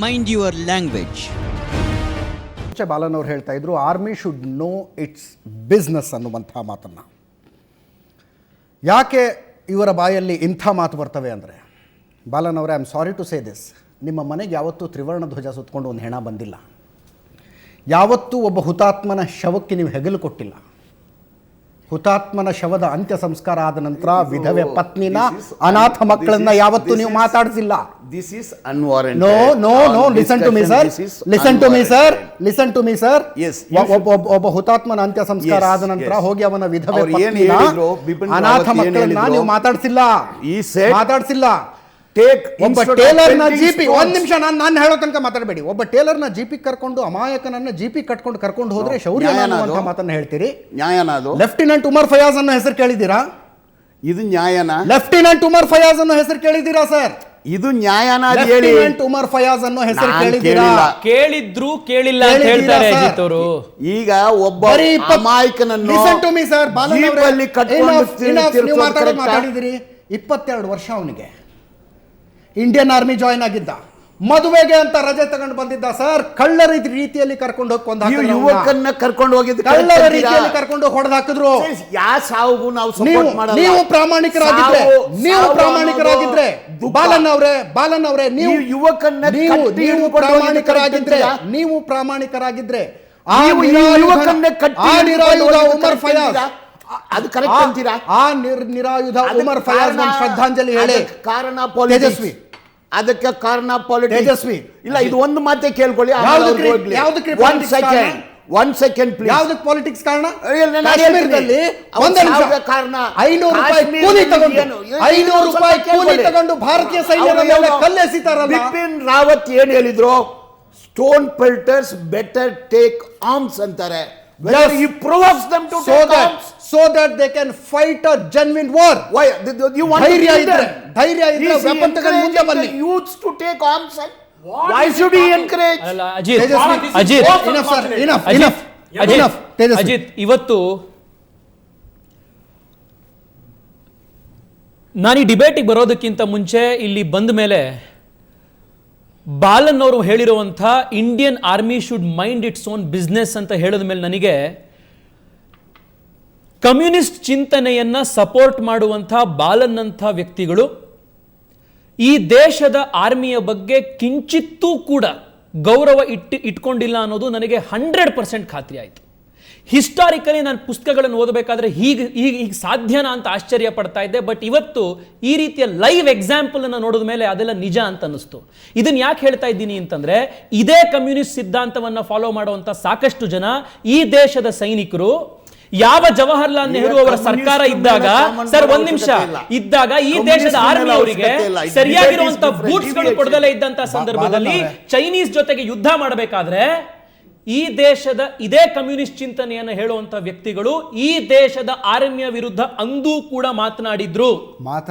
Mind your language. Balan ಅವರು ಹೇಳ್ತಾ ಇದ್ರು, army should know it's business ಅನ್ನುವಂಥ ಮಾತನ್ನು. ಯಾಕೆ ಇವರ ಬಾಯಲ್ಲಿ ಇಂಥ ಮಾತು ಬರ್ತವೆ ಅಂದರೆ, ಬಾಲನ್ ಅವರೇ, I am sorry to say this, ನಿಮ್ಮ ಮನೆಗೆ ಯಾವತ್ತೂ ತ್ರಿವರ್ಣ ಧ್ವಜ ಸುತ್ತಕೊಂಡು ಒಂದು ಹೆಣ ಬಂದಿಲ್ಲ. ಯಾವತ್ತೂ ಒಬ್ಬ ಹುತಾತ್ಮನ ಶವಕ್ಕೆ ನೀವು ಹೆಗಲು ಕೊಟ್ಟಿಲ್ಲ. ಹುತಾತ್ಮನ ಶವದ ಅಂತ್ಯ ಸಂಸ್ಕಾರ ಆದ ನಂತರ ವಿಧವೆ ಪತ್ನಿನ, ಅನಾಥ ಮಕ್ಕಳನ್ನ ಯಾವತ್ತೂ ನೀವು ಮಾತಾಡಿಸಿಲ್ಲ. This is unwarranted. No. Listen to me, sir. Listen to me, sir. Yes. ಒಬ್ಬ ಹುತಾತ್ಮನ ಅಂತ್ಯ ಸಂಸ್ಕಾರ ಆದ ನಂತರ ಹೋಗಿ ಅವನ ವಿಧವೆ ಪತ್ನಿನ, ಅನಾಥ ಮಕ್ಕಳನ್ನ ನೀವು ಮಾತಾಡಿಸಿಲ್ಲ. ಒಬ್ಬ ಟೇಲರ್ನ ಜಿಪಿ, ಒಂದ್ ನಿಮಿಷ ನಾನು ಹೇಳೋ ತನಕ ಮಾತಾಡಬೇಡಿ. ಒಬ್ಬ ಟೇಲರ್ನ ಜಿಪಿ ಕರ್ಕೊಂಡು, ಅಮಾಯಕನನ್ನ ಜಿಪಿ ಕರ್ಕೊಂಡು ಹೋದ್ರೆ ಶೌರ್ಯ ಅನ್ನುವಂಥ ಮಾತನ್ನ ಹೇಳ್ತೀರಿ. ನ್ಯಾಯನಾದು. ಲೆಫ್ಟಿನೆಂಟ್ ಉಮರ್ ಫಯಾಜ್ ಅನ್ನೋ ಹೆಸರು ಕೇಳಿದ್ದೀರಾ? ಇದು ನ್ಯಾಯನ? ಲೆಫ್ಟಿನೆಂಟ್ ಉಮರ್ ಫಯಾಜ್ ಅನ್ನೋ ಹೆಸರು ಕೇಳಿದ್ದೀರಾ ಸರ್? ಇದು ನ್ಯಾಯನ? ಲೆಫ್ಟಿನೆಂಟ್ ಉಮರ್ ಫಯಾಜ್ ಅನ್ನೋ ಹೆಸರು ಕೇಳಿದ್ದೀರಾ? ಕೇಳಿದ್ರು ಕೇಳಿಲ್ಲ ಅಂತ ಹೇಳ್ತಾರೆ ಅಜಿತ್ ಅವರು. ಈಗ ಒಬ್ಬ ಅಮಾಯಕನನ್ನು ಲಿಸನ್ ಟು ಮೀ ಸರ್, ನೀವು ಮಾತಾಡಿದಿರಿ. 22 ವರ್ಷ ಅವನಿಗೆ ಇಂಡಿಯನ್ ಆರ್ಮಿ ಜಾಯಿನ್ ಆಗಿದ್ದ. ಮದುವೆಗೆ ಅಂತ ರಜೆ ತಗೊಂಡು ಬಂದಿದ್ದ ಸರ್. ಕಳ್ಳರ ರೀತಿಯಲ್ಲಿ ಕರ್ಕೊಂಡು ಹೋಗಿ ಯುವಕನ್ನ ಕರ್ಕೊಂಡು ಹೋಗಿದ್ದು, ಕಳ್ಳರ ರೀತಿಯಲ್ಲಿ ಕರ್ಕೊಂಡು ಹೊಡೆದು ಹಾಕಿದ್ರು. ಯಾವ ಸಾವು ನಾವು ಸಪೋರ್ಟ್ ಮಾಡಲ್ಲ. ನೀವು ಪ್ರಾಮಾಣಿಕರಾಗಿದ್ರೆ ಬಾಲನ್ ಅವರೇ ನೀವು ಯುವಕನ್ನ ನೀವು ಪ್ರಾಮಾಣಿಕರಾಗಿದ್ರೆ ಆ ನಿರಾಯುಧ ಉಮರ್ ಫಯಾಜ್, ಅದು ಕರೆಕ್ಟ್ ಅಂತೀರಾ? ಆ ನಿರಾಯುಧ ಉಮರ್ ಫಯಾಜ್ ಶ್ರದ್ಧಾಂಜಲಿ ಹೇಳಿ. ಕಾರಣ ತೇಜಸ್ವಿ, ಅದಕ್ಕೆ ಕಾರಣ ಪಾಲಿಟಿಕ್ಸ್. ತೇಜಸ್ವಿ ಇಲ್ಲ, ಇದು ಒಂದು ಮಾತೇ ಕೇಳ್ಕೊಳ್ಳಿ. One second please. ಯಾವ್ದಕ್ಕೆ ಪಾಲಿಟಿಕ್ಸ್ ಕಾರಣ? ಕಾಶ್ಮೀರದಲ್ಲಿ ಕಾರಣ 500 ರೂಪಾಯಿ ಕೂಲಿ ತಗೊಂಡು ಭಾರತೀಯ ಸೈನ್ಯದ ಮೇಲೆ ಕಲ್ಲೆಸಿತಾರಲ್ಲ. ಬಿಪಿನ್ ರಾವತ್ ಏನ್ ಹೇಳಿದ್ರು? ಸ್ಟೋನ್ ಪೆಲ್ಟರ್ಸ್ ಬೆಟರ್ ಟೇಕ್ ಆರ್ಮ್ಸ್ ಅಂತಾರೆ. Yes. He provokes them to take arms so that they can fight a genuine war. Why you want ಧೈರ್ಯ ಇದ್ರೆ weapon ತಗೊಂಡು ಮುಂದೆ ಬನ್ನಿ. Youths to take arms. Why should he encourage? Ajit, ಇವತ್ತು ನಾನು ಈ ಡಿಬೇಟಿಗೆ ಬರೋದಕ್ಕಿಂತ ಮುಂಚೆ ಇಲ್ಲಿ ಬಂದ ಮೇಲೆ ಬಾಲನ್ ಅವರು ಹೇಳಿರುವಂಥ Indian army should mind its own business ಅಂತ ಹೇಳಿದ ಮೇಲೆ ನನಗೆ ಕಮ್ಯುನಿಸ್ಟ್ ಚಿಂತನೆಯನ್ನ ಸಪೋರ್ಟ್ ಮಾಡುವಂಥ ಬಾಲನ್ ಅಂಥ ವ್ಯಕ್ತಿಗಳು ಈ ದೇಶದ ಆರ್ಮಿಯ ಬಗ್ಗೆ ಕಿಂಚಿತ್ತೂ ಕೂಡ ಗೌರವ ಇಟ್ಕೊಂಡಿಲ್ಲ ಅನ್ನೋದು ನನಗೆ 100% ಖಾತ್ರಿ ಆಯಿತು. ಹಿಸ್ಟಾರಿಕಲಿ ನಾನು ಪುಸ್ತಕಗಳನ್ನು ಓದಬೇಕಾದ್ರೆ ಹೀಗೆ ಸಾಧ್ಯನಾ ಅಂತ ಆಶ್ಚರ್ಯ ಪಡ್ತಾ ಇದ್ದೆ. ಬಟ್ ಇವತ್ತು ಈ ರೀತಿಯ ಲೈವ್ ಎಕ್ಸಾಂಪಲ್ ಅನ್ನು ನೋಡಿದ ಮೇಲೆ ಅದೆಲ್ಲ ನಿಜ ಅಂತ ಅನ್ನಿಸ್ತು. ಇದನ್ನ ಯಾಕೆ ಹೇಳ್ತಾ ಇದ್ದೀನಿ ಅಂತಂದ್ರೆ, ಇದೇ ಕಮ್ಯುನಿಸ್ಟ್ ಸಿದ್ಧಾಂತವನ್ನ ಫಾಲೋ ಮಾಡುವಂತ ಸಾಕಷ್ಟು ಜನ ಈ ದೇಶದ ಸೈನಿಕರು ಯಾವ ಜವಾಹರ್ಲಾಲ್ ನೆಹರು ಅವರ ಸರ್ಕಾರ ಇದ್ದಾಗ, ಸರ್ ಒಂದ್ ನಿಮಿಷ, ಇದ್ದಾಗ ಈ ದೇಶದ ಆರ್ಮಿ ಅವರಿಗೆ ಸರಿಯಾಗಿರುವಂತ ಬೂಟ್ಸ್ ಗಳು ಕೊಡದಲೇ ಇದ್ದಂತ ಸಂದರ್ಭದಲ್ಲಿ ಚೈನೀಸ್ ಜೊತೆಗೆ ಯುದ್ಧ ಮಾಡಬೇಕಾದ್ರೆ ಈ ದೇಶದ ಇದೇ ಕಮ್ಯುನಿಸ್ಟ್ ಚಿಂತನೆಯನ್ನು ಹೇಳುವಂತ ವ್ಯಕ್ತಿಗಳು ಈ ದೇಶದ ಆರ್ಮಿಯ ವಿರುದ್ಧ ಅಂದೂ ಕೂಡ ಮಾತನಾಡಿದ್ರು.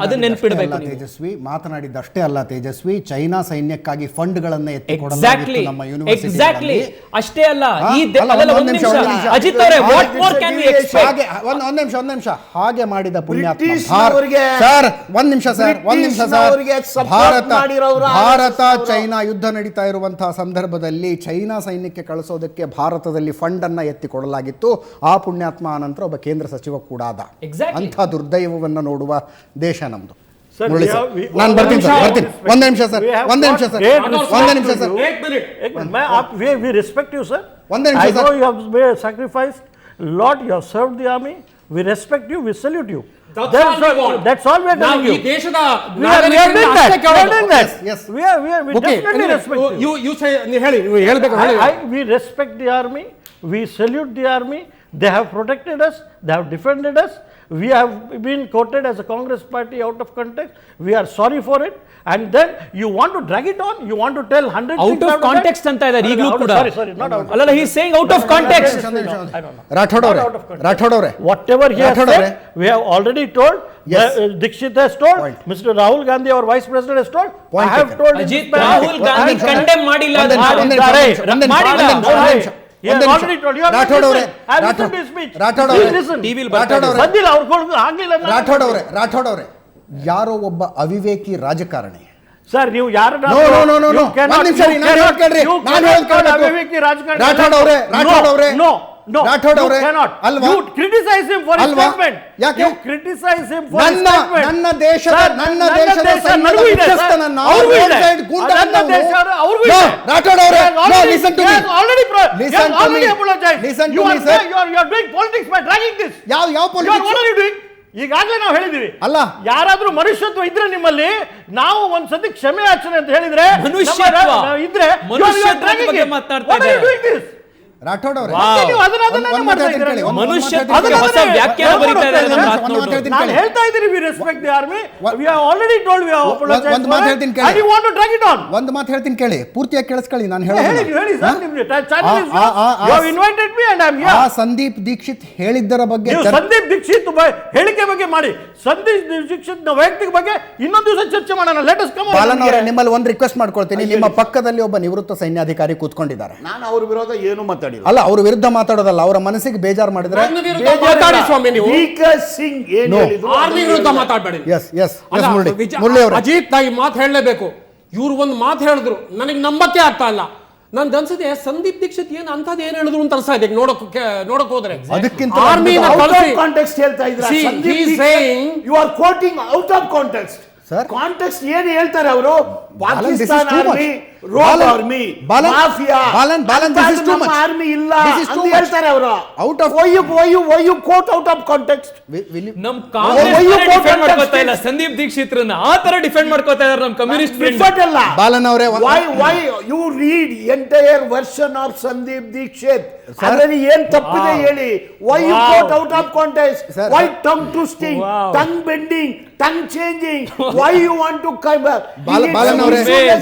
ಅದನ್ನ ನೆನಪಿಡಬೇಕು. ತೇಜಸ್ವಿ ಮಾತನಾಡಿದ್ದಷ್ಟೇ ಅಲ್ಲ ತೇಜಸ್ವಿ, ಚೈನಾ ಸೈನ್ಯಕ್ಕಾಗಿ ಫಂಡ್ ಗಳನ್ನ ಎತ್ತಿ ಕೊಡಲಾಗಿತ್ತು ನಮ್ಮ ಯೂನಿವರ್ಸಿಟಿ. ಎಕ್ಸಾಕ್ಟ್ಲಿ, ಅಷ್ಟೇ ಅಲ್ಲ. ಅಜಿತ್ ಅವರೇ, what more can we expect? ಒಂದ್ ನಿಮಿಷ ಹಾಗೆ ಮಾಡಿದ ಪುಣ್ಯಾತ್ಮ ಸರ್, ಒಂದ್ ನಿಮಿಷ ಸರ್, ಭಾರತ ಚೈನಾ ಯುದ್ಧ ನಡೀತಾ ಇರುವಂತಹ ಸಂದರ್ಭದಲ್ಲಿ ಚೈನಾ ಸೈನ್ಯಕ್ಕೆ ಕಳಿಸೋದು ಭಾರತದಲ್ಲಿ ಫಂಡ್ ಅನ್ನ ಎತ್ತಿ ಕೊಡಲಾಗಿತ್ತು. ಆ ಪುಣ್ಯಾತ್ಮ ನಂತರ ಒಬ್ಬ ಕೇಂದ್ರ ಸಚಿವ ಕೂಡ ಆದ. ಅಂಥ ದುರ್ದೈವವನ್ನು ನೋಡುವ ದೇಶ ನಮ್ದು. ನಾನು ಬರ್ತೀನಿ ಸರ್. ಒಂದೇ ನಿಮಿಷ sir. We respect you, sir. ಒಂದೇ ನಿಮಿಷ. I know you have made sacrifice. Lot you have served the army. We respect you. We salute you. That's all we are telling you. We are doing that. Yes. We definitely respect you. You say, we respect the army. We salute the army. They have protected us. They have defended us. We have been quoted as a Congress party out of context. We are sorry for it. And then you want to drag it on. You want to tell 100 out of context anta idare iglu kuda. Sorry, not out. Allala, he is saying out of context. Rathod avare whatever he has said, we have already told. Yes. Dixit has told. Mr. Rahul Gandhi, our vice president, has told. I have told. Ajit, Rahul Gandhi condemn madilla. Already told you. Rathod ಅವರೇ, ಯಾರೋ ಒಬ್ಬ ಅವಿವೇಕಿ ರಾಜಕಾರಣಿ sir ನೀವು ಯಾರನ್ನ No, no, no, no, no. ಒಂದ್ ನಿಮಿಷ ರೀ, ನಾನು ಹೇಳೋದ್ ಕೇಳ್ರಿ. ನಾನು ಹೇಳೋದ್ ಕೇಳ್ಬೇಕು. ಅವಿವೇಕಿ ರಾಜಕಾರಣ ರಾಠೋಡ್ ಅವರೇ, ರಾಠೋಡ್ ಅವರೇ. ನೋ ನೋ ರಾಠೋಡ್ ಅವರೇ, ಅಲ್ವಾ? You criticise him for his ಅಲ್ವಾ? ಸ್ಟೇಟ್ಮೆಂಟ್. ಯಾಕೆ? You criticise him for his ನನ್ನ ಸ್ಟೇಟ್ಮೆಂಟ್. ನನ್ನ ದೇಶದ ಸೈನ್ಯದ ಮುಖ್ಯಸ್ಥನನ್ನ ರಾಠೋಡ್ ಅವರೇ, no, listen to me. Listen to me. Listen to me, sir. You are doing politics by dragging this. ಯಾವ You are politics? what are you doing? ಈಗಾಗಲೇ ನಾವು ಹೇಳಿದೀವಿ, ಅಲ್ಲ. ಯಾರಾದ್ರೂ ಮನುಷ್ಯತ್ವ ಇದ್ರೆ ನಿಮ್ಮಲ್ಲಿ, ನಾವು ಒಂದ್ಸತಿ ಕ್ಷಮೆ ಯಾಚನೆ ಅಂತ ಹೇಳಿದ್ರೆ ಮನುಷ್ಯತ್ವ ಇದ್ರೆ ಮನುಷ್ಯತ್ವದ ಬಗ್ಗೆ ಮಾತಾಡ್ತಾ ಇದ್ದಾರೆ. ರಾಠೋಡ್ ಅವರೇ, ನೀವು ಅದನ್ನ ಮಾಡ್ತಾ ಇದ್ದೀರಾ. ಮನುಷ್ಯತ್ವಕ್ಕೆ ಹೊಸ ವ್ಯಾಖ್ಯಾನ ಬರೀತಾ ಇದ್ದಾರೆ ನಮ್ಮ ರಾಠೋಡ್. ನಾನು ಹೇಳ್ತಾ ಇದ್ದೀನಿ, we respect the army. We have already told, we have apologized. ಒಂದು ಮಾತು ಹೇಳ್ತೀನಿ ಕೇಳಿ. And you want to drag it on. ಒಂದು ಮಾತು ಹೇಳ್ತೀನಿ ಕೇಳಿ, ಪೂರ್ತಿಯಾಗಿ ಕೇಳಿಸ್ಕೊಳ್ಳಿ. ನಾನು ಹೇಳಿ ಹೇಳೋದು ಸರ್, ನಿಮ್ಮ channel is you have invited me and I am here. ಆ ಸಂದೀಪ್ ದೀಕ್ಷಿತ್ ಹೇಳಿದ್ದರ ಬಗ್ಗೆ ನೀವು ಸಂದೀಪ್ ದೀಕ್ಷಿತ್ ಹೇಳಿಕೆ ಬಗ್ಗೆ ಮಾಡಿ, ಸಂದೀಪ್ ದೀಕ್ಷಿತ್ ವೈಯಕ್ತಿಕ ಬಗ್ಗೆ ಇನ್ನೊಂದು ದಿವಸ ಚರ್ಚೆ ಮಾಡೋಣ. Let us come. ಬಾಲನ್ ಅವರೇ, ನಿಮ್ಮಲ್ಲಿ ಒಂದು ರಿಕ್ವೆಸ್ಟ್ ಮಾಡ್ಕೊಳ್ತೀನಿ. ನಿಮ್ಮ ಪಕ್ಕದಲ್ಲಿ ಒಬ್ಬ ನಿವೃತ್ತ ಸೈನ್ಯಾಧಿಕಾರಿ ಕೂತ್ಕೊಂಡಿದ್ದಾರೆ. ನಾನು ಅವ್ರ ವಿರೋಧ ಏನು ಮಾತಾಡಿಲ್ಲ. ಅಲ್ಲ, ಅವ್ರ ವಿರುದ್ಧ ಮಾತಾಡೋದಲ್ಲ, ಅವರ ಮನಸ್ಸಿಗೆ ಬೇಜಾರು ಮಾಡಿದ್ರೆ ಮಾತಾಡಿ ಸ್ವಾಮಿ ನೀವು. ವಿಕಾಸ್ ಸಿಂಗ್ ಏನು No. ಹೇಳಿದ್ರು ಆರ್ಮಿ ವಿರುದ್ಧ ಮಾತಾಡಬೇಡಿ. ಎಸ್ ಎಸ್ ಮುರಳಿ ಅವರೇ, ಅಜಿತ್ ನಾ ಈ ಮಾತು ಹೇಳಲೇಬೇಕು. ಇವ್ರು ಒಂದು ಮಾತು ಹೇಳಿದ್ರು, ನನಗೆ ನಂಬಕ್ಕೆ ಆಗ್ತಾ ಇಲ್ಲ. ನನ್ಗೆ ಅನ್ಸುತ್ತೆ ಸಂದೀಪ್ ದೀಕ್ಷಿತ್ ಏನು ಅಂತದ್ ಏನ್ ಹೇಳಿದ್ರು ಅಂತ ಅನ್ಸ್ತಾ ಇದೆ ನೋಡಕ್ ಹೋದ್ರೆ. ಅದಕ್ಕಿಂತ ಆರ್ಮಿನ ಔಟ್ ಆಫ್ ಕಾಂಟೆಕ್ಸ್ಟ್ ಹೇಳ್ತಾ ಇದ್ರ. You are quoting out of context. Sir, context ಏನು ಹೇಳ್ತಾರೆ ಅವರು? Balan, this is Pakistan too much. Army, rogue Balan, army, Balan, mafia, Balan, this is too much. Army ಇಲ್ಲ This is too ಅಂತ much. ಹೇಳ್ತಾರೆ ಅವರು. Out of- why you quote out of context? ನಮ್ Congress defend ಮಾಡ್ಕೋತಾ ಇಲ್ಲ ಸಂದೀಪ್ ದೀಕ್ಷಿತ್ರನ್ನ, ಆ ತರ ಡಿಫೆಂಡ್ ಮಾಡ್ಕೋತಾ ಇದಾರೆ ನಮ್ ಕಮ್ಯುನಿಸ್ಟ್ ಫ್ರೆಂಡ್. Different ಅಲ್ಲ. ಬಾಲನ್ ಅವರೇ, why you read entire version of Sandeep Dikshit? ಅದರಲ್ಲಿ ಏನ್ ತಪ್ಪಿದೆ ಹೇಳಿ. Why you quote out of context? Sir. Why tongue twisting, tongue bending, tongue changing? Why you want to cover? Balan ಅವರೇ,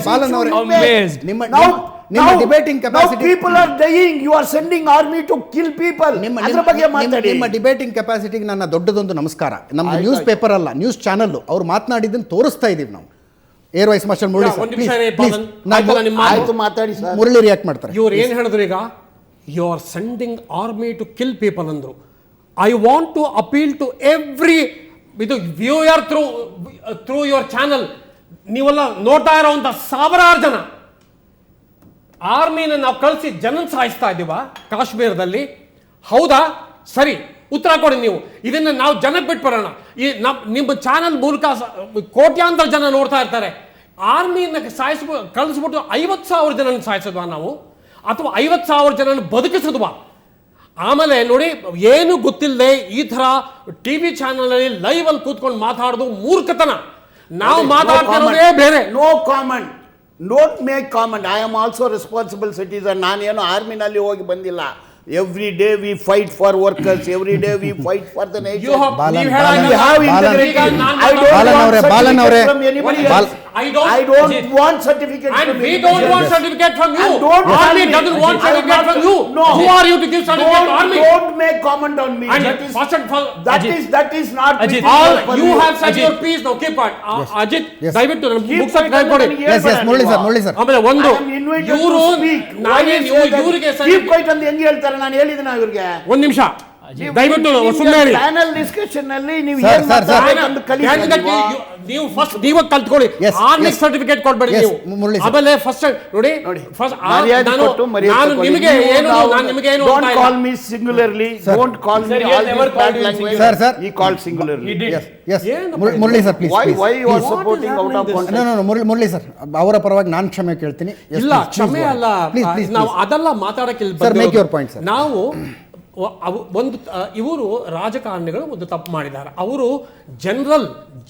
ಬಾಲನ್ ಅವರೇ, Amazed. ನಿಮ್ಮ debating capacity. People are dying. You are sending army to kill people. ಅದ್ರ ಬಗ್ಗೆ ಮಾತಾಡಿ. ನಿಮ್ಮ debating ಕೆಪಾಸಿಟಿಗೆ ನನ್ನ ದೊಡ್ಡದೊಂದು ನಮಸ್ಕಾರ. ನಮ್ದು ನ್ಯೂಸ್ ಪೇಪರ್ ಅಲ್ಲ, ನ್ಯೂಸ್ ಚಾನಲ್. ಅವ್ರು ಮಾತನಾಡಿದ್ದನ್ನು ತೋರಿಸ್ತಾ ಇದೀವಿ ನಾವು. Air vice marshal Murali sir, ಒಂದು ನಿಮಿಷ please, ರೀ, please. ಆಯ್ತಲ್ಲ ನಿಮ್ಮ ಮಾತು? ಆಯ್ತು, ಮಾತಾಡಿ ಸರ್. ಮುರಳಿ ರಿಯಾಕ್ಟ್ ಮಾಡ್ತಾರೆ. ಇವ್ರು ಏನ್ ಹೇಳಿದ್ರು ಈಗ? You are sending army to kill people ಅಂದ್ರು. I want to appeal to every ಇದು ವ್ಯೂಯರ್ ಥ್ರೂ ಯುವರ್ ಚಾನಲ್. ನೀವೆಲ್ಲ ನೋಡ್ತಾ ಇರೋಂಥ ಸಾವಿರಾರು ಜನ ಆರ್ಮಿನ ನಾವು ಕಳಿಸಿ ಜನನ್ ಸಾಯಿಸ್ತಾ ಇದ್ದೀವ ಕಾಶ್ಮೀರದಲ್ಲಿ? ಹೌದಾ? ಸರಿ, ಉತ್ತರ ಕೊಡಿ ನೀವು. ಇದನ್ನ ನಾವು ಜನಕ್ಕೆ ಬಿಟ್ಟು ಬರೋಣ. ನಿಮ್ಮ ಚಾನಲ್ ಮೂಲಕ ಕೋಟ್ಯಾಂತರ ಜನ ನೋಡ್ತಾ ಇರ್ತಾರೆ. ಆರ್ಮಿನ ಕಳಿಸ್ಬಿಟ್ಟು 50,000 ಜನ ಸಾಯಿಸಿದ್ವಾ ನಾವು, ಅಥವಾ 50,000 ಜನ ಬದುಕಿಸಿದ್ವಾ? ಆಮೇಲೆ ನೋಡಿ, ಏನು ಗೊತ್ತಿಲ್ಲದೆ ಈ ತರ ಟಿವಿ ಚಾನಲ್ ಅಲ್ಲಿ ಲೈವ್ ಅಲ್ಲಿ ಕೂತ್ಕೊಂಡು ಮಾತಾಡೋದು ಮೂರ್ಖತನ. ನಾವು ಮಾತಾಡ್ತಿರೋದೇ ಬೇರೆ. No comment, don't make comment. I am also responsible citizen. ನಾನೇನು ಆರ್ಮಿನಲ್ಲಿ ಹೋಗಿ ಬಂದಿಲ್ಲ. Every day we fight for workers. Every day we fight for the nation. You have Balan, you Balan, have Balan, integrity. Balan, I don't Balan want avre, Balan avre. certificate from anybody Bal- else. I don't want certificate And from we anybody don't want else. certificate from you. And don't tell Army me. doesn't want I am certificate not- from you. No. Who are you to give certificate to Army? Don't make comment on me. And That is- first and foremost, that is not Ajit, within all your you purview. have said Ajit. your piece now. Keep on. Ajit, Yes. ದಯವಿಟ್ಟು Keep ಮುಗಿಸಕ್ಕೆ quiet try ಮಾಡಿ. and Yes, yes, Murali sir, Murali sir. ಆಮೇಲೆ ಒಂದು I am invited to ಇವರು speak. ನಾನೇ Why you say that? ಇವರಿಗೆ Keep quiet ಅಂತ ಹೆಂಗೆ ಹೇಳ್ತಾರೆ? ನಾನು ಹೇಳಿದ್ದೀನಿ ಇವ್ರಿಗೆ. ಒಂದು ನಿಮಿಷ ದಯವಿಟ್ಟು ಸುಮ್ಮನೆ ಹೇಳಿ. ಪ್ಯಾನಲ್ ಡಿಸ್ಕಷನ್ ಅಲ್ಲಿ ನೀವು Sir, ಏನ್ sir, sir. ಮಾತಾಡ್ಬೇಕಂತ ಕಲಿತೀರಾ? ನೀವು ಫಸ್ಟ್ ನೀವು ಕಲ್ತ್ಕೊಳ್ಳಿ. Yes, army yes. ಸರ್ಟಿಫಿಕೇಟ್ ಕೊಡ್ಬೇಡಿ Yes, ನೀವು. ಮುರಳಿ sir. ಆಮೇಲೆ ಫಸ್ಟ್ ನೋಡಿ ಫಸ್ಟ್ ನಾನು ನಿಮಗೆ ಏನು ನಾನು ನಿಮಗೆ ಏನು don't call me singularly. Don't call me Sir, he all never this called bad you in language. Sir, sir. He called singularly. Yes, yes. ಏನಪ್ಪ Murali sir, please. Why you are What supporting is out of happening context? No Murali sir, ಅವರ ಪರವಾಗಿ ನಾನು ಕ್ಷಮೆ ಕೇಳ್ತೀನಿ. Yes, ಇಲ್ಲ please, ಕ್ಷಮೆ please, ಅಲ್ಲ. please, please, ನಾವು please. ಅದೆಲ್ಲ ಮಾತಾಡಕ್ಕೆ ಇಲ್ಲಿ Sir, make ಬಂದಿರೋದು. your point, sir. ನಾವು ಒಂದು ಇವರು ರಾಜಕಾರಣಿಗಳು ಒಂದು ತಪ್ಪು ಮಾಡಿದ್ದಾರೆ. ಅವರು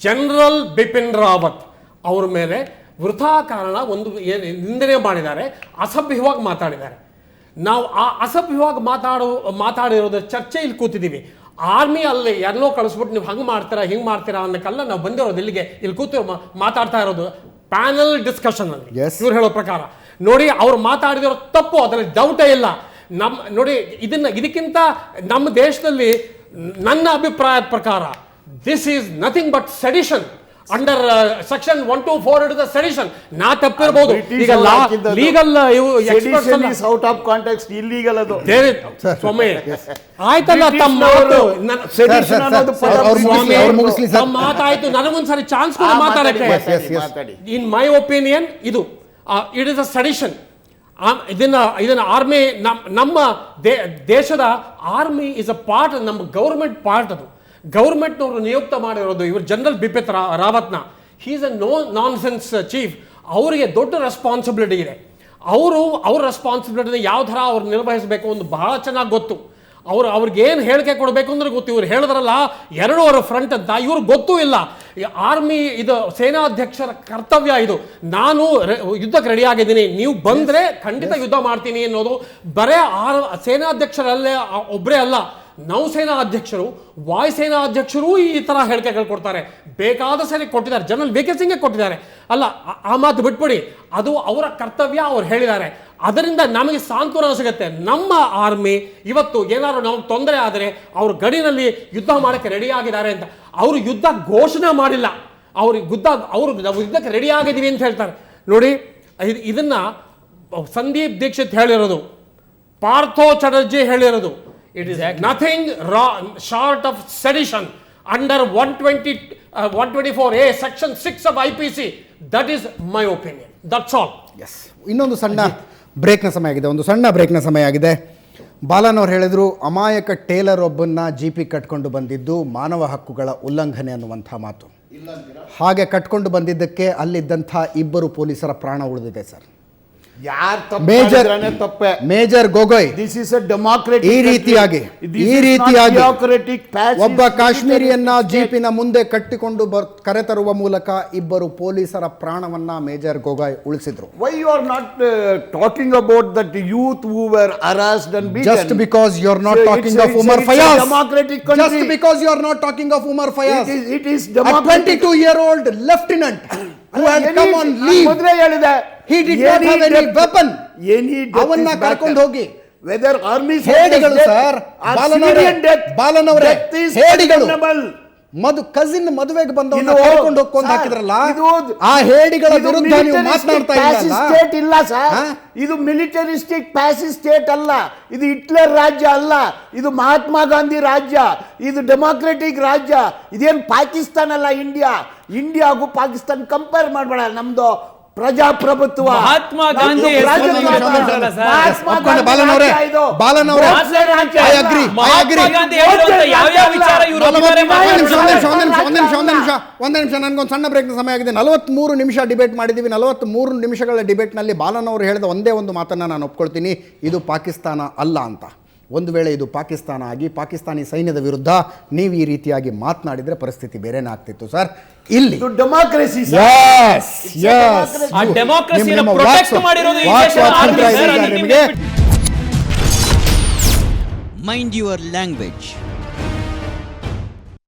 ಜನರಲ್ ಬಿಪಿನ್ ರಾವತ್ ಅವ್ರ ಮೇಲೆ ವೃಥಾ ಕಾರಣ ಒಂದು ನಿಂದನೆ ಮಾಡಿದ್ದಾರೆ, ಅಸಭ್ಯವಾಗಿ ಮಾತಾಡಿದ್ದಾರೆ. ನಾವು ಆ ಅಸಭ್ಯವಾಗಿ ಮಾತಾಡಿರೋದ್ರ ಚರ್ಚೆ ಇಲ್ಲಿ ಕೂತಿದ್ದೀವಿ. ಆರ್ಮಿ ಅಲ್ಲಿ ಎಲ್ಲೋ ಕಳಿಸ್ಬಿಟ್ಟು ನೀವು ಹಂಗೆ ಮಾಡ್ತೀರಾ ಹಿಂಗೆ ಮಾಡ್ತೀರಾ ಅನ್ನೋಕ್ಕಲ್ಲ ನಾವು ಬಂದಿರೋದು. ಇಲ್ಲಿಗೆ ಇಲ್ಲಿ ಕೂತು ಮಾತಾಡ್ತಾ ಇರೋದು ಪ್ಯಾನಲ್ ಡಿಸ್ಕಷನ್ ಅಲ್ಲಿ. Yes. ಇವ್ರು ಹೇಳೋ ಪ್ರಕಾರ ನೋಡಿ, ಅವ್ರು ಮಾತಾಡಿದಿರೋ ತಪ್ಪು, ಅದರಲ್ಲಿ ಡೌಟೇ ಇಲ್ಲ. ನೋಡಿ ಇದಕ್ಕಿಂತ ನಮ್ಮ ದೇಶದಲ್ಲಿ ನನ್ನ ಅಭಿಪ್ರಾಯದ ಪ್ರಕಾರ this is nothing but sedition. Under section 124 it is sedition. ನಾ ತಪ್ಪಿರಬಹುದು, ಈಗ legal Sedition is out of context, illegal ಅದು. ಸ್ವಾಮಿ ಆಯ್ತಲ್ಲ, ತಮ್ಮ ಮಾತು Sedition ಅನ್ನೋದು ಪದ ಅವ್ರು ಮುಗಿಸ್ಲಿ ಸರ್. ತಮ್ಮ ಮಾತಾಯ್ತು, ನನಗೊಂದ್ಸರಿ ಚಾನ್ಸ್ ಕೊಡಿ ಮಾತಾಡಕ್ಕೆ. ಮಾತಾಡಿ. ಇನ್ ಮೈ ಒಪಿನಿಯನ್ ಇದು ಇಟ್ ಇಸ್ ಅ ಸೆಡಿಷನ್. ಇದನ್ನ ಆರ್ಮಿ ನಮ್ಮ ದೇಶದ ಆರ್ಮಿ ಇಸ್ ಅ ಪಾರ್ಟ್, ನಮ್ಮ ಗೌರ್ಮೆಂಟ್ ಪಾರ್ಟ್. ಅದು ಗೌರ್ಮೆಂಟ್ನವರು ನಿಯುಕ್ತ ಮಾಡಿರೋದು ಇವರು ಜನರಲ್ ಬಿಪಿನ್ ರಾವತ್ನ. He is a nonsense chief. ಅವರಿಗೆ ದೊಡ್ಡ ರೆಸ್ಪಾನ್ಸಿಬಿಲಿಟಿ ಇದೆ. ಅವ್ರ ರೆಸ್ಪಾನ್ಸಿಬಿಲಿಟಿನ ಯಾವ ಥರ ಅವ್ರು ನಿರ್ವಹಿಸಬೇಕು ಒಂದು ಬಹಳ ಚೆನ್ನಾಗಿ ಗೊತ್ತು. ಅವ್ರಿಗೆ ಏನು ಹೇಳಿಕೆ ಕೊಡಬೇಕು ಅಂದ್ರೆ ಗೊತ್ತು. ಇವ್ರು ಹೇಳಿದ್ರಲ್ಲ 2 ಫ್ರಂಟ್ ಅಂತ, ಇವ್ರಿಗೆ ಗೊತ್ತೂ ಇಲ್ಲ. ಆರ್ಮಿ ಇದು ಸೇನಾಧ್ಯಕ್ಷರ ಕರ್ತವ್ಯ ಇದು. ನಾನು ಯುದ್ಧಕ್ಕೆ ರೆಡಿ ಆಗಿದ್ದೀನಿ, ನೀವು ಬಂದರೆ ಖಂಡಿತ ಯುದ್ಧ ಮಾಡ್ತೀನಿ ಅನ್ನೋದು ಬರೇ ಸೇನಾಧ್ಯಕ್ಷರಲ್ಲೇ ಒಬ್ಬರೇ ಅಲ್ಲ, ನೌಸೇನಾ ಅಧ್ಯಕ್ಷರು, ವಾಯುಸೇನಾ ಅಧ್ಯಕ್ಷರು ಈ ಥರ ಹೇಳಿಕೆಗಳು ಕೊಡ್ತಾರೆ. ಬೇಕಾದ ಸರಿ ಕೊಟ್ಟಿದ್ದಾರೆ, ಜನರಲ್ ವಿ ಕೆ ಸಿಂಗ್ಗೆ ಕೊಟ್ಟಿದ್ದಾರೆ. ಅಲ್ಲ, ಆ ಮಾತು ಬಿಟ್ಬಿಡಿ, ಅದು ಅವರ ಕರ್ತವ್ಯ, ಅವ್ರು ಹೇಳಿದ್ದಾರೆ. ಅದರಿಂದ ನಮಗೆ ಸಾಂತ್ವನ ಸಿಗುತ್ತೆ. ನಮ್ಮ ಆರ್ಮಿ ಇವತ್ತು ಏನಾದ್ರು ನಮಗೆ ತೊಂದರೆ ಆದರೆ ಅವ್ರ ಗಡಿನಲ್ಲಿ ಯುದ್ಧ ಮಾಡೋಕ್ಕೆ ರೆಡಿ ಆಗಿದ್ದಾರೆ ಅಂತ. ಅವರು ಯುದ್ಧ ಘೋಷಣೆ ಮಾಡಿಲ್ಲ, ಅವರು ಯುದ್ಧಕ್ಕೆ ರೆಡಿ ಆಗಿದ್ದೀವಿ ಅಂತ ಹೇಳ್ತಾರೆ. ನೋಡಿ, ಇದನ್ನ ಸಂದೀಪ್ ದೀಕ್ಷಿತ್ ಹೇಳಿರೋದು, ಪಾರ್ಥೋ ಚಟರ್ಜಿ ಹೇಳಿರೋದು. It is nothing short of sedition under 124A section 6 of IPC. That is my opinion. That's all. Yes, ಇನ್ನೊಂದು ಸಣ್ಣ ಬ್ರೇಕ್ನ ಸಮಯ ಆಗಿದೆ, ಒಂದು ಸಣ್ಣ ಬ್ರೇಕ್ನ ಸಮಯ ಆಗಿದೆ. ಬಾಲನ್ ಅವ್ರು ಹೇಳಿದ್ರು, ಅಮಾಯಕ ಟೇಲರ್ ಒಬ್ಬನ್ನ GP ಕಟ್ಕೊಂಡು ಬಂದಿದ್ದು ಮಾನವ ಹಕ್ಕುಗಳ ಉಲ್ಲಂಘನೆ ಅನ್ನುವಂಥ ಮಾತು. ಹಾಗೆ ಕಟ್ಕೊಂಡು ಬಂದಿದ್ದಕ್ಕೆ ಅಲ್ಲಿದ್ದಂಥ 2 ಪೊಲೀಸರ ಪ್ರಾಣ ಉಳಿದಿದೆ sir. Major Gogoi this is a democratic, ಈ ರೀತಿಯಾಗಿ ಒಬ್ಬ ಕಾಶ್ಮೀರಿಯನ್ನ ಜೀಪಿನ ಮುಂದೆ ಕಟ್ಟಿಕೊಂಡು ಕರೆತರುವ ಮೂಲಕ 2 ಪೊಲೀಸರ ಪ್ರಾಣವನ್ನ ಮೇಜರ್ ಗೊಗೊಯ್ ಉಳಿಸಿದ್ರು. Why you are not talking about that youth who were harassed and beaten? Just because you are not talking of Umar Fayaz. Just because you are not talking of Umar Fayaz. It is democratic. A 22-year-old lieutenant who had come on leave. He did not have any weapon. ಅವನ್ನು ಕರ್ಕೊಂಡು ಹೋಗಿ weather army ಹೇಡಿಗಳು sir, ಬಾಲನವರೇ ಹೇಡಿಗಳು. Cousin ಮದುವೆಗೆ ಬಂದವನ್ನ ಕರ್ಕೊಂಡು ಹೋಗ್ಕೊಂಡು ಹಾಕಿದ್ರಲ್ಲ, ಆ ಹೇಡಿಗಳ ವಿರುದ್ಧ ನೀವು ಮಾತನಾಡ್ತಾ state ಇಲ್ಲ ಸರ್. ಇದು ಮಿಲಿಟರಿಸ್ಟಿಕ್ ಪ್ಯಾಸಿವ್ ಸ್ಟೇಟ್ ಅಲ್ಲ, ಇದು ಹಿಟ್ಲರ್ ರಾಜ್ಯ ಅಲ್ಲ, ಇದು ಮಹಾತ್ಮ ಗಾಂಧಿ ರಾಜ್ಯ, ಇದು ಡೆಮಾಕ್ರೆಟಿಕ್ ರಾಜ್ಯ. ಇದೇನು ಪಾಕಿಸ್ತಾನ ಅಲ್ಲ, ಇಂಡಿಯಾಗೂ ಪಾಕಿಸ್ತಾನ ಕಂಪೇರ್ ಮಾಡಬೇಡ. ನಮ್ದು ಪ್ರಜಾಪ್ರಭುತ್ವ. ಮಹಾತ್ಮ ಗಾಂಧಿ ಒಂದು ನಿಮಿಷ, ನನಗೊಂದು ಸಣ್ಣ ಬ್ರೇಕ್ ಸಮಯ ಆಗಿದೆ. 43 ನಿಮಿಷ ಡಿಬೇಟ್ ಮಾಡಿದ್ದೀವಿ. 43 ನಿಮಿಷಗಳ ಡಿಬೇಟ್ನಲ್ಲಿ ಬಾಲನ್ ಅವರು ಹೇಳಿದ ಒಂದೇ ಒಂದು ಮಾತನ್ನು ನಾನು ಒಪ್ಕೊಳ್ತೀನಿ, ಇದು ಪಾಕಿಸ್ತಾನ ಅಲ್ಲ ಅಂತ. ಒಂದು ವೇಳೆ ಇದು ಪಾಕಿಸ್ತಾನ ಆಗಿ ಪಾಕಿಸ್ತಾನಿ ಸೈನ್ಯದ ವಿರುದ್ಧ ನೀವು ಈ ರೀತಿಯಾಗಿ ಮಾತನಾಡಿದ್ರೆ ಪರಿಸ್ಥಿತಿ ಬೇರೆನೇ ಆಗ್ತಿತ್ತು ಸರ್. ಇಲ್ಲಿ ಡೆಮಾಕ್ರಸಿ ಮೈಂಡ್ ಯುವರ್ ಲ್ಯಾಂಗ್ವೇಜ್.